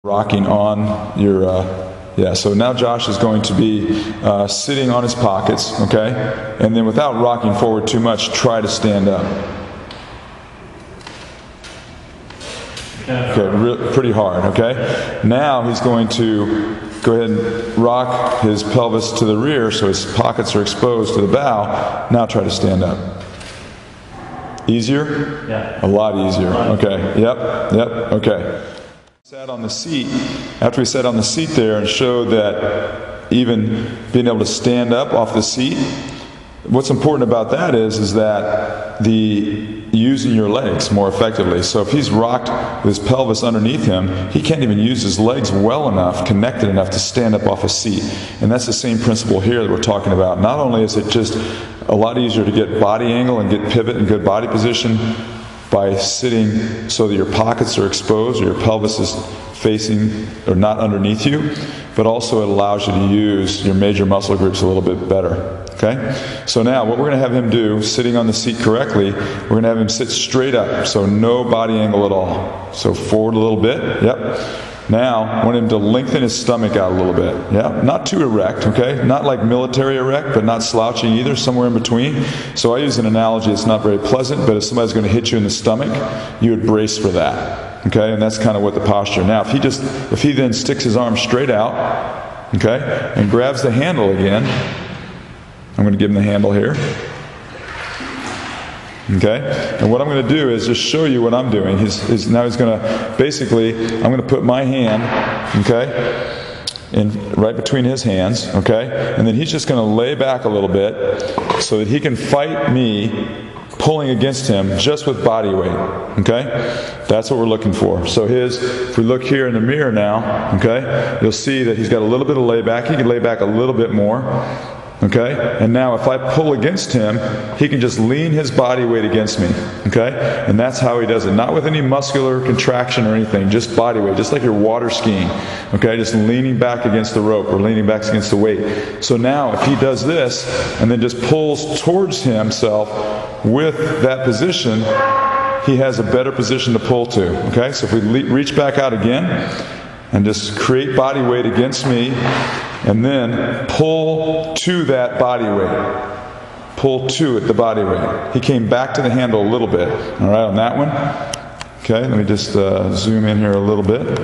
rocking on your, yeah, so now Josh is going to be sitting on his pockets, okay? And then without rocking forward too much, try to stand up. Okay, pretty hard, okay? Now he's going to go ahead and rock his pelvis to the rear so his pockets are exposed to the bow. Now try to stand up. Easier? Yeah. A lot easier. Okay, yep, okay. Sat on the seat, after we sat on the seat there and showed that even being able to stand up off the seat, what's important about that is that using your legs more effectively. So if he's rocked with his pelvis underneath him, he can't even use his legs well enough, connected enough to stand up off a seat. And that's the same principle here that we're talking about. Not only is it just a lot easier to get body angle and get pivot and good body position by sitting so that your pockets are exposed or your pelvis is facing or not underneath you, but also it allows you to use your major muscle groups a little bit better. Okay? So now what we're going to have him do, sitting on the seat correctly, we're going to have him sit straight up, so no body angle at all. So forward a little bit, yep. Now, I want him to lengthen his stomach out a little bit. Yeah, not too erect, okay? Not like military erect, but not slouching either, somewhere in between. So I use an analogy that's not very pleasant, but if somebody's going to hit you in the stomach, you would brace for that. Okay, and that's kind of what the posture. Now, if he then sticks his arm straight out, okay, and grabs the handle again, I'm going to give him the handle here. Okay, and what I'm going to do is just show you what I'm doing. Now he's going to, basically, I'm going to put my hand, okay, right between his hands, okay, and then he's just going to lay back a little bit so that he can fight me pulling against him just with body weight, okay? That's what we're looking for. So if we look here in the mirror now, okay, you'll see that he's got a little bit of layback. He can lay back a little bit more. Okay? And now if I pull against him, he can just lean his body weight against me. Okay? And that's how he does it. Not with any muscular contraction or anything, just body weight, just like you're water skiing. Okay? Just leaning back against the rope or leaning back against the weight. So now if he does this and then just pulls towards himself with that position, he has a better position to pull to. Okay? So if we reach back out again and just create body weight against me, and then pull to that body weight. Pull to it, the body weight. He came back to the handle a little bit. All right, on that one. Okay, let me just zoom in here a little bit.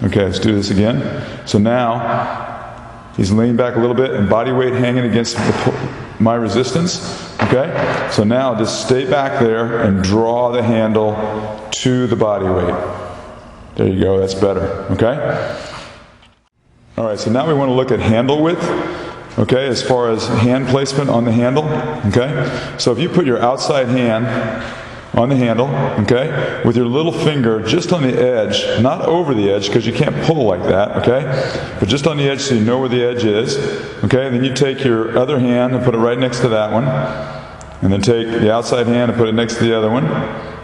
Okay, let's do this again. So now, he's leaning back a little bit and body weight hanging against my resistance. Okay, so now just stay back there and draw the handle to the body weight. There you go, that's better, okay? All right, so now we want to look at handle width, okay, as far as hand placement on the handle, okay? So if you put your outside hand on the handle, okay, with your little finger just on the edge, not over the edge because you can't pull like that, okay, but just on the edge so you know where the edge is, okay, and then you take your other hand and put it right next to that one, and then take the outside hand and put it next to the other one.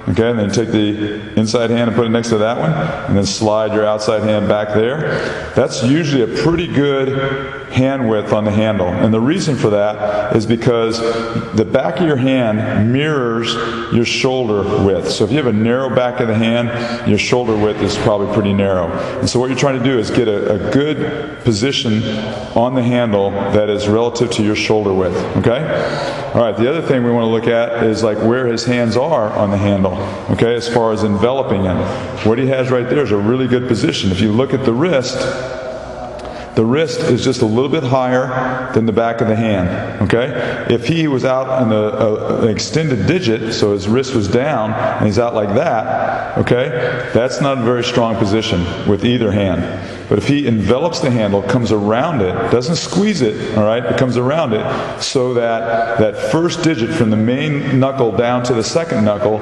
Okay, and then take the inside hand and put it next to that one, and then slide your outside hand back there. That's usually a pretty good hand width on the handle. And the reason for that is because the back of your hand mirrors your shoulder width. So if you have a narrow back of the hand, your shoulder width is probably pretty narrow. And so what you're trying to do is get a good position on the handle that is relative to your shoulder width. Okay? All right, the other thing we want to look at is like where his hands are on the handle. Okay, as far as enveloping him. What he has right there is a really good position. If you look at the wrist is just a little bit higher than the back of the hand. Okay? If he was out on an extended digit, so his wrist was down, and he's out like that, okay, that's not a very strong position with either hand. But if he envelops the handle, comes around it, doesn't squeeze it, all right, but comes around it, so that first digit from the main knuckle down to the second knuckle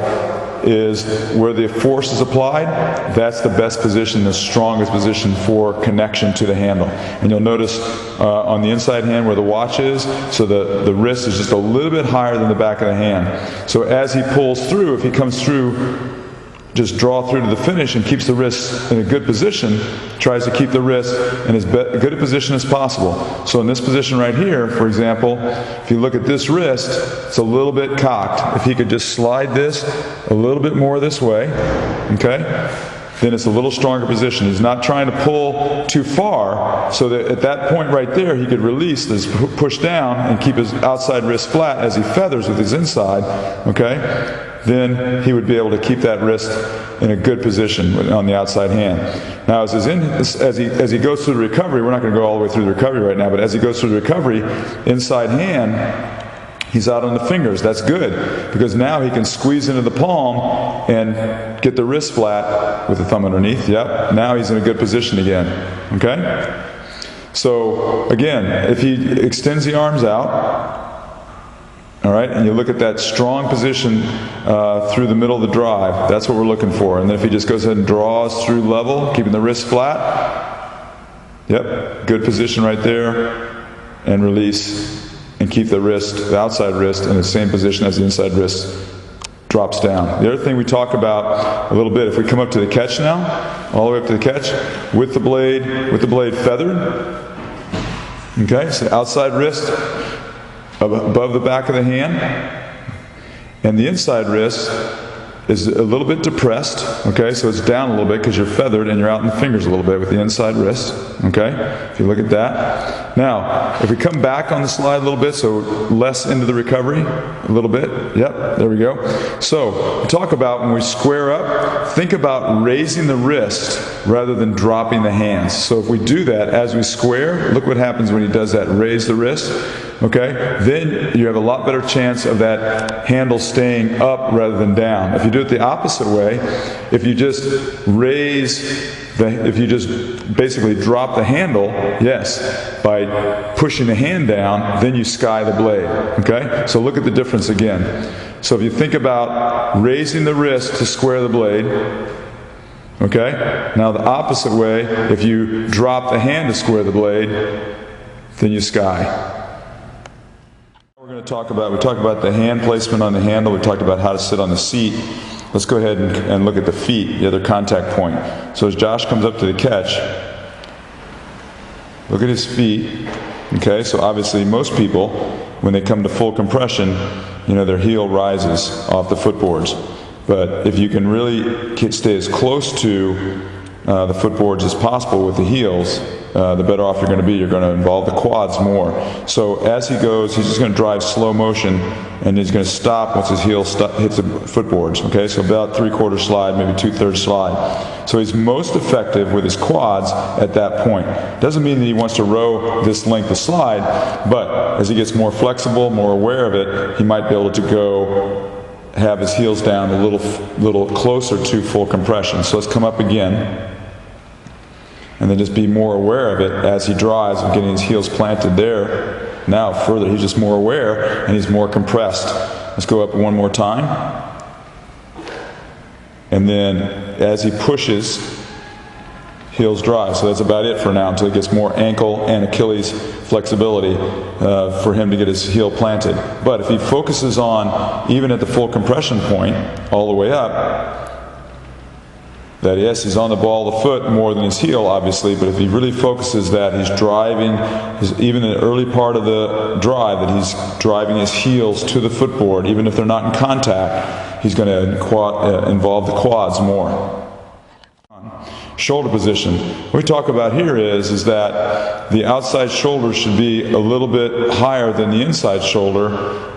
is where the force is applied, that's the best position, the strongest position for connection to the handle. And you'll notice on the inside hand where the watch is, so the wrist is just a little bit higher than the back of the hand. So as he pulls through, if he comes through just draw through to the finish and keeps the wrist in a good position, tries to keep the wrist in as good a position as possible. So in this position right here, for example, if you look at this wrist, it's a little bit cocked. If he could just slide this a little bit more this way, okay, then it's a little stronger position. He's not trying to pull too far, so that at that point right there, he could release this, push down, and keep his outside wrist flat as he feathers with his inside, okay? Then he would be able to keep that wrist in a good position on the outside hand. Now, as he goes through the recovery, we're not going to go all the way through the recovery right now, but as he goes through the recovery, inside hand, he's out on the fingers. That's good, because now he can squeeze into the palm and get the wrist flat with the thumb underneath. Yep. Now he's in a good position again. Okay? So, again, if he extends the arms out, all right, and you look at that strong position through the middle of the drive, that's what we're looking for. And then if he just goes ahead and draws through level, keeping the wrist flat, yep, good position right there, and release, and keep the wrist, the outside wrist, in the same position as the inside wrist drops down. The other thing we talk about a little bit, if we come up to the catch now, all the way up to the catch, with the blade feathered, okay, so outside wrist above the back of the hand, and the inside wrist is a little bit depressed, okay, so it's down a little bit because you're feathered and you're out in the fingers a little bit with the inside wrist, okay, if you look at that. Now, if we come back on the slide a little bit, so less into the recovery, a little bit, yep, there we go. So, we talk about when we square up, think about raising the wrist rather than dropping the hands. So if we do that as we square, look what happens when he does that, raise the wrist, okay, then you have a lot better chance of that handle staying up rather than down. If you do it the opposite way, if you just if you just basically drop the handle, yes, by pushing the hand down, then you sky the blade, okay? So look at the difference again. So if you think about raising the wrist to square the blade, okay? Now the opposite way, if you drop the hand to square the blade, then you sky. We talked about the hand placement on the handle. We talked about how to sit on the seat. Let's go ahead and look at the feet, the other contact point. So as Josh comes up to the catch, look at his feet. Okay, so obviously most people, when they come to full compression, their heel rises off the footboards. But if you can really stay as close to the footboards as possible with the heels, the better off you're going to be. You're going to involve the quads more. So as he goes, he's just going to drive slow motion, and he's going to stop once his heel hits the footboards. Okay, so about 3/4 slide, maybe 2/3 slide. So he's most effective with his quads at that point. Doesn't mean that he wants to row this length of slide, but as he gets more flexible, more aware of it, he might be able to go have his heels down a little closer to full compression. So let's come up again. And then just be more aware of it as he drives and getting his heels planted there. Now further, he's just more aware and he's more compressed. Let's go up one more time. And then as he pushes, heels drive. So that's about it for now until he gets more ankle and Achilles flexibility for him to get his heel planted. But if he focuses on, even at the full compression point, all the way up, that yes, he's on the ball of the foot more than his heel, obviously, but if he really focuses that he's driving, even in the early part of the drive, that he's driving his heels to the footboard, even if they're not in contact, he's going to involve the quads more. Shoulder position. What we talk about here is that the outside shoulder should be a little bit higher than the inside shoulder,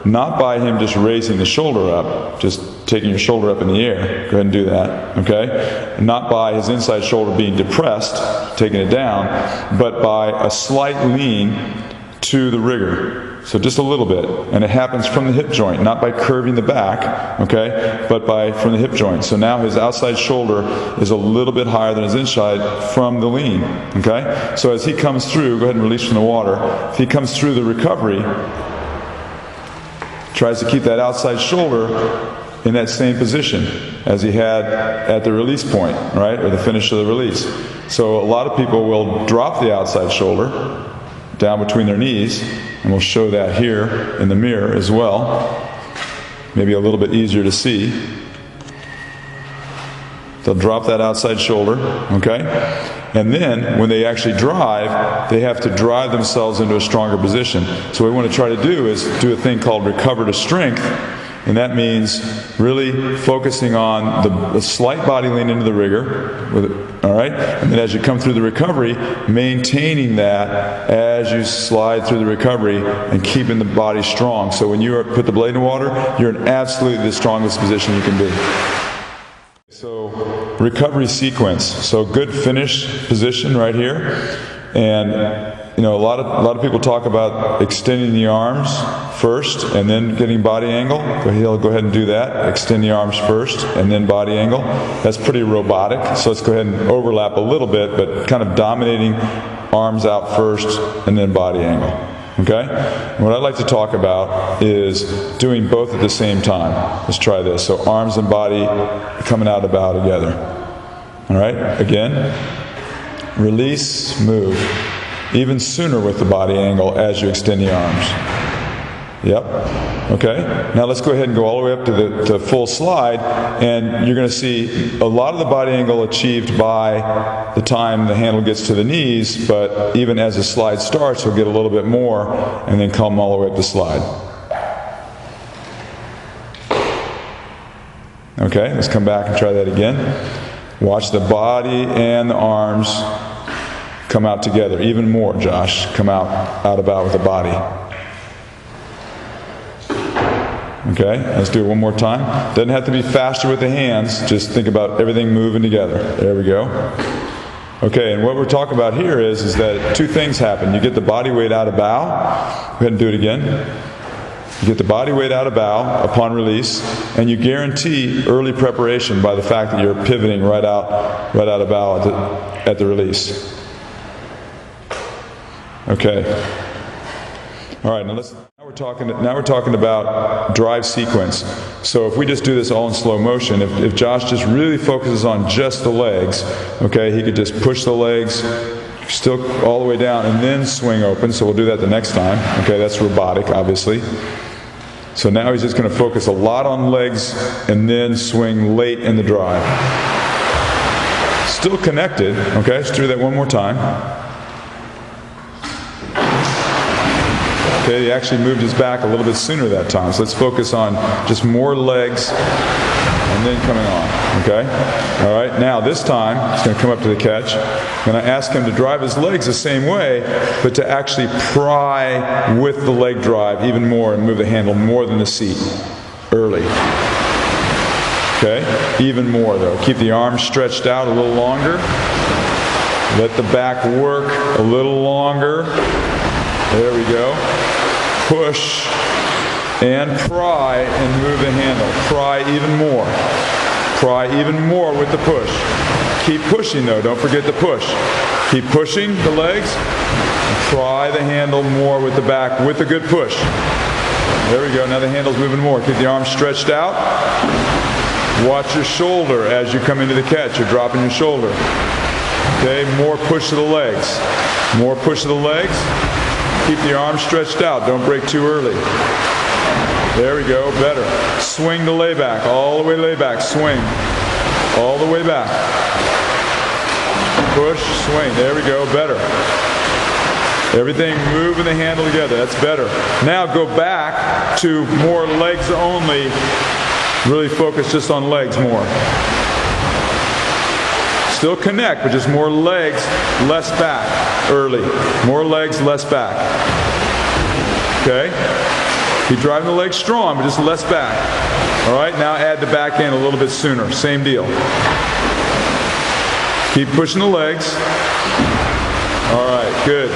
not by him just raising the shoulder up, just taking your shoulder up in the air. Go ahead and do that, okay? Not by his inside shoulder being depressed, taking it down, but by a slight lean to the rigger. So just a little bit, and it happens from the hip joint, not by curving the back, okay, but from the hip joint. So now his outside shoulder is a little bit higher than his inside from the lean, okay? So as he comes through, go ahead and release from the water. If he comes through the recovery, tries to keep that outside shoulder in that same position as he had at the release point, right, or the finish of the release. So a lot of people will drop the outside shoulder down between their knees, and we'll show that here in the mirror as well. Maybe a little bit easier to see. they'll drop that outside shoulder, okay? And then, when they actually drive, they have to drive themselves into a stronger position. So what we want to try to do is do a thing called recover to strength, and that means really focusing on the slight body lean into the rigor, all right? And then as you come through the recovery, maintaining that as you slide through the recovery and keeping the body strong. So when you put the blade in the water, you're in absolutely the strongest position you can be. So, recovery sequence. So, good finish position right here. And you know, a lot of people talk about extending the arms first and then getting body angle. Go ahead and do that. Extend the arms first and then body angle. That's pretty robotic. So let's go ahead and overlap a little bit, but kind of dominating arms out first and then body angle. Okay? And what I'd like to talk about is doing both at the same time. Let's try this. So arms and body coming out of bow together. All right? Again. Release, move. Even sooner with the body angle as you extend the arms. Yep. Okay. Now let's go ahead and go all the way up to full slide, and you're going to see a lot of the body angle achieved by the time the handle gets to the knees, but even as the slide starts, you'll get a little bit more, and then come all the way up the slide. Okay, let's come back and try that again. Watch the body and the arms come out together. Even more, Josh. Come out of bow with the body. Okay, let's do it one more time. Doesn't have to be faster with the hands. Just think about everything moving together. There we go. Okay, and what we're talking about here is that two things happen. You get the body weight out of bow. Go ahead and do it again. You get the body weight out of bow upon release, and you guarantee early preparation by the fact that you're pivoting right out of bow at the release. Okay. All right. Now we're talking about drive sequence. So if we just do this all in slow motion, if Josh just really focuses on just the legs, okay, he could just push the legs still all the way down and then swing open. So we'll do that the next time. Okay, that's robotic, obviously. So now he's just going to focus a lot on legs and then swing late in the drive. Still connected. Okay, let's do that one more time. Okay, he actually moved his back a little bit sooner that time. So let's focus on just more legs and then coming on. Okay? All right, now this time, he's going to come up to the catch. I'm going to ask him to drive his legs the same way, but to actually pry with the leg drive even more and move the handle more than the seat early. Okay? Even more though. Keep the arms stretched out a little longer. Let the back work a little longer. There we go. Push and pry and move the handle. Pry even more. Pry even more with the push. Keep pushing though, don't forget the push. Keep pushing the legs. And pry the handle more with the back with a good push. There we go, now the handle's moving more. Keep the arms stretched out. Watch your shoulder as you come into the catch. You're dropping your shoulder. Okay, more push to the legs. More push to the legs. Keep the arms stretched out. Don't break too early. There we go. Better. Swing the layback. All the way layback. Swing. All the way back. Push. Swing. There we go. Better. Everything moving the handle together. That's better. Now go back to more legs only. Really focus just on legs more. Still connect, but just more legs, less back. Early. More legs, less back. Okay? Keep driving the legs strong, but just less back. All right, now add the back end a little bit sooner. Same deal. Keep pushing the legs. All right, good.